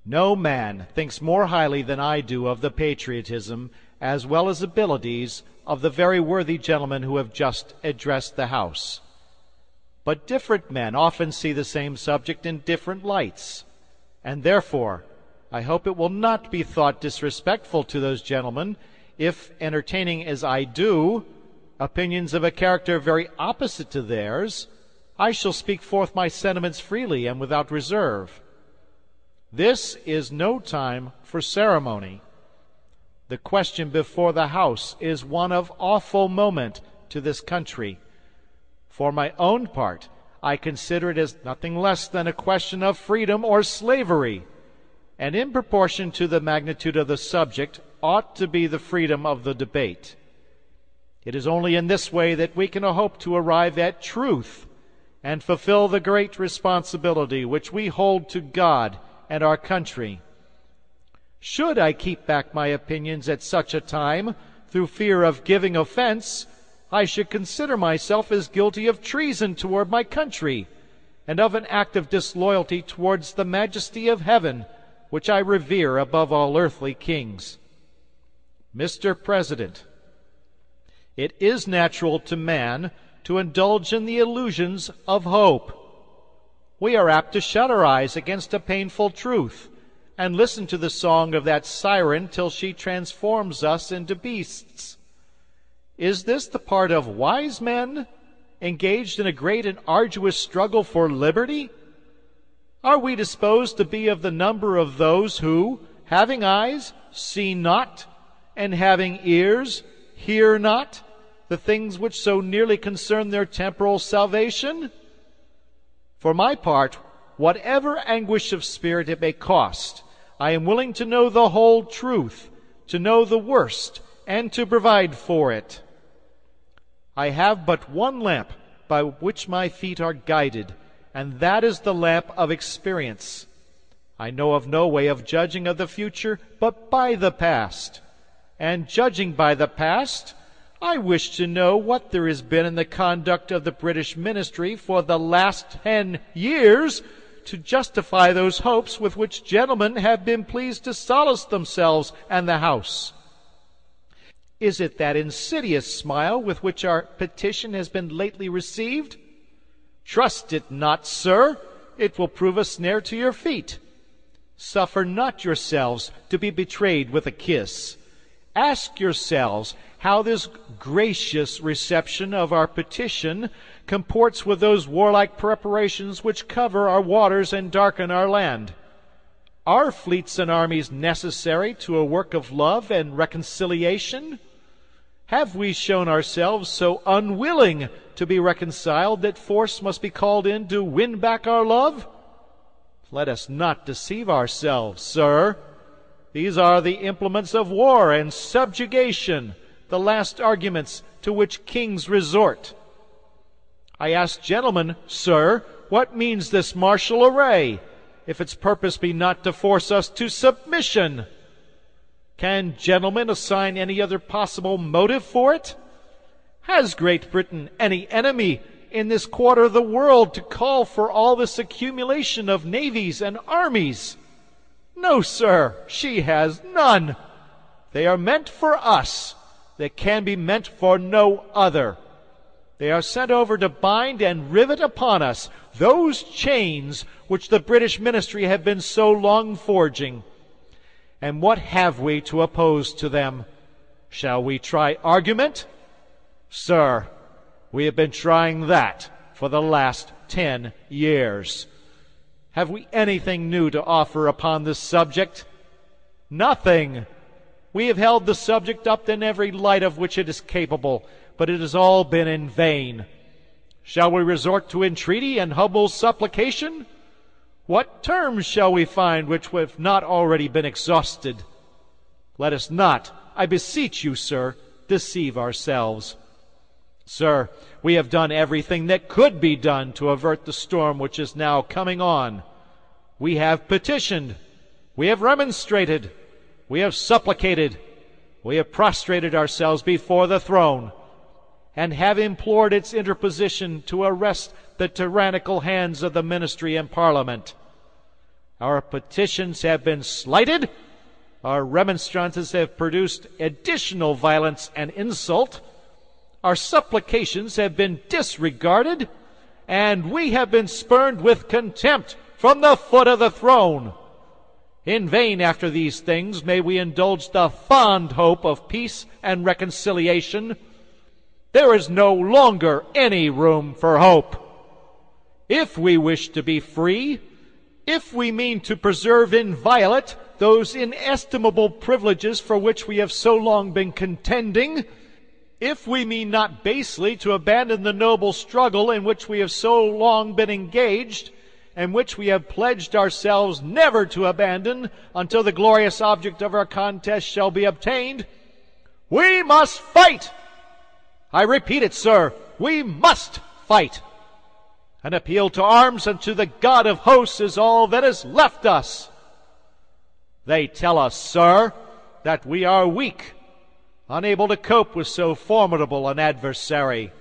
No man thinks more highly than I do of the patriotism as well as abilities of the very worthy gentlemen who have just addressed the House. But different men often see the same subject in different lights, and therefore I hope it will not be thought disrespectful to those gentlemen if, entertaining as I do opinions of a character very opposite to theirs, I shall speak forth my sentiments freely and without reserve. This is no time for ceremony. The question before the House is one of awful moment to this country. For my own part, I consider it as nothing less than a question of freedom or slavery, and in proportion to the magnitude of the subject ought to be the freedom of the debate. It is only in this way that we can hope to arrive at truth and fulfill the great responsibility which we hold to God and our country. Should I keep back my opinions at such a time through fear of giving offense, I should consider myself as guilty of treason toward my country and of an act of disloyalty towards the majesty of heaven, which I revere above all earthly kings. Mr. President, it is natural to man to indulge in the illusions of hope. We are apt to shut our eyes against a painful truth and listen to the song of that siren till she transforms us into beasts. Is this the part of wise men engaged in a great and arduous struggle for liberty? Are we disposed to be of the number of those who, having eyes, see not, and having ears, hear not, the things which so nearly concern their temporal salvation? For my part, whatever anguish of spirit it may cost, I am willing to know the whole truth, to know the worst, and to provide for it. I have but one lamp by which my feet are guided, and that is the lamp of experience. I know of no way of judging of the future but by the past. And judging by the past, I wish to know what there has been in the conduct of the British ministry for the last 10 years to justify those hopes with which gentlemen have been pleased to solace themselves and the House. Is it that insidious smile with which our petition has been lately received? Trust it not, sir. It will prove a snare to your feet. Suffer not yourselves to be betrayed with a kiss. Ask yourselves how this gracious reception of our petition comports with those warlike preparations which cover our waters and darken our land. Are fleets and armies necessary to a work of love and reconciliation? Have we shown ourselves so unwilling to be reconciled that force must be called in to win back our love? Let us not deceive ourselves, sir. These are the implements of war and subjugation, the last arguments to which kings resort. I ask gentlemen, sir, what means this martial array, if its purpose be not to force us to submission? Can gentlemen assign any other possible motive for it? Has Great Britain any enemy in this quarter of the world to call for all this accumulation of navies and armies? No, sir, she has none. They are meant for us. They can be meant for no other. They are sent over to bind and rivet upon us those chains which the British ministry have been so long forging. And what have we to oppose to them? Shall we try argument? Sir, we have been trying that for the last 10 years. Have we anything new to offer upon this subject? Nothing. We have held the subject up in every light of which it is capable, but it has all been in vain. Shall we resort to entreaty and humble supplication? What terms shall we find which have not already been exhausted? Let us not, I beseech you, sir, deceive ourselves. Sir, we have done everything that could be done to avert the storm which is now coming on. We have petitioned, we have remonstrated, we have supplicated, we have prostrated ourselves before the throne, and have implored its interposition to arrest the tyrannical hands of the ministry and Parliament. Our petitions have been slighted. Our remonstrances have produced additional violence and insult. Our supplications have been disregarded, and we have been spurned with contempt from the foot of the throne. In vain after these things may we indulge the fond hope of peace and reconciliation. There is no longer any room for hope. If we wish to be free, if we mean to preserve inviolate those inestimable privileges for which we have so long been contending, if we mean not basely to abandon the noble struggle in which we have so long been engaged, and which we have pledged ourselves never to abandon until the glorious object of our contest shall be obtained, we must fight! I repeat it, sir, we must fight! An appeal to arms and to the God of hosts is all that is left us. They tell us, sir, that we are weak, unable to cope with so formidable an adversary.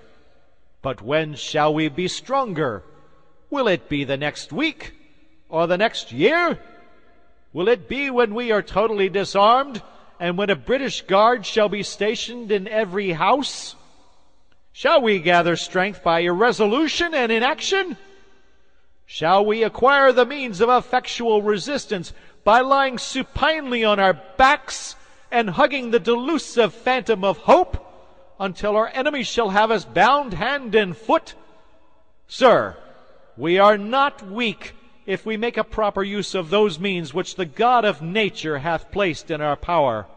But when shall we be stronger? Will it be the next week or the next year? Will it be when we are totally disarmed and when a British guard shall be stationed in every house? Shall we gather strength by irresolution and inaction? Shall we acquire the means of effectual resistance by lying supinely on our backs and hugging the delusive phantom of hope until our enemies shall have us bound hand and foot? Sir, we are not weak if we make a proper use of those means which the God of nature hath placed in our power.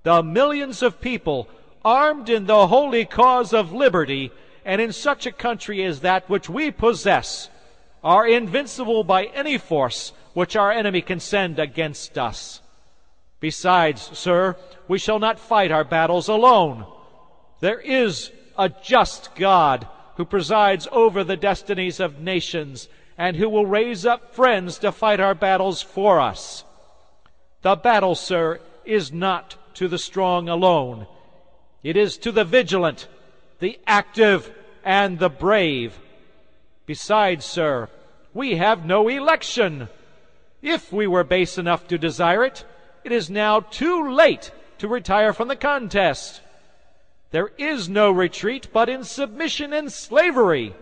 The millions of people armed in the holy cause of liberty, and in such a country as that which we possess, are invincible by any force which our enemy can send against us. Besides, sir, we shall not fight our battles alone. There is a just God who presides over the destinies of nations, and who will raise up friends to fight our battles for us. The battle, sir, is not to the strong alone. It is to the vigilant, the active, and the brave. Besides, sir, we have no election. If we were base enough to desire it, it is now too late to retire from the contest. There is no retreat but in submission and slavery.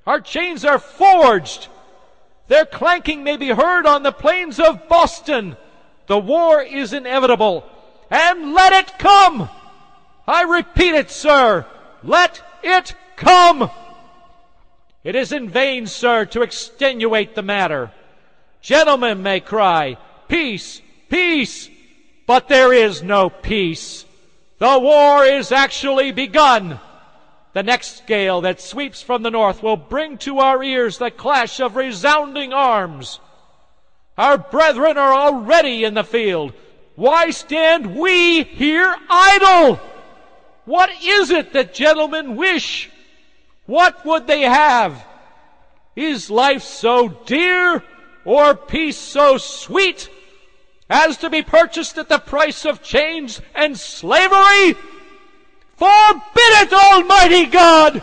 Our chains are forged. Their clanking may be heard on the plains of Boston. The war is inevitable, and let it come! I repeat it, sir, let it come! It is in vain, sir, to extenuate the matter. Gentlemen may cry, peace, peace, but there is no peace. The war is actually begun. The next gale that sweeps from the north will bring to our ears the clash of resounding arms. Our brethren are already in the field. Why stand we here idle? What is it that gentlemen wish? What would they have? Is life so dear, or peace so sweet, as to be purchased at the price of chains and slavery? Forbid it, Almighty God!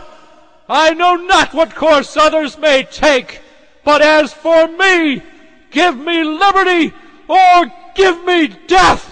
I know not what course others may take, but as for me, give me liberty or give me death!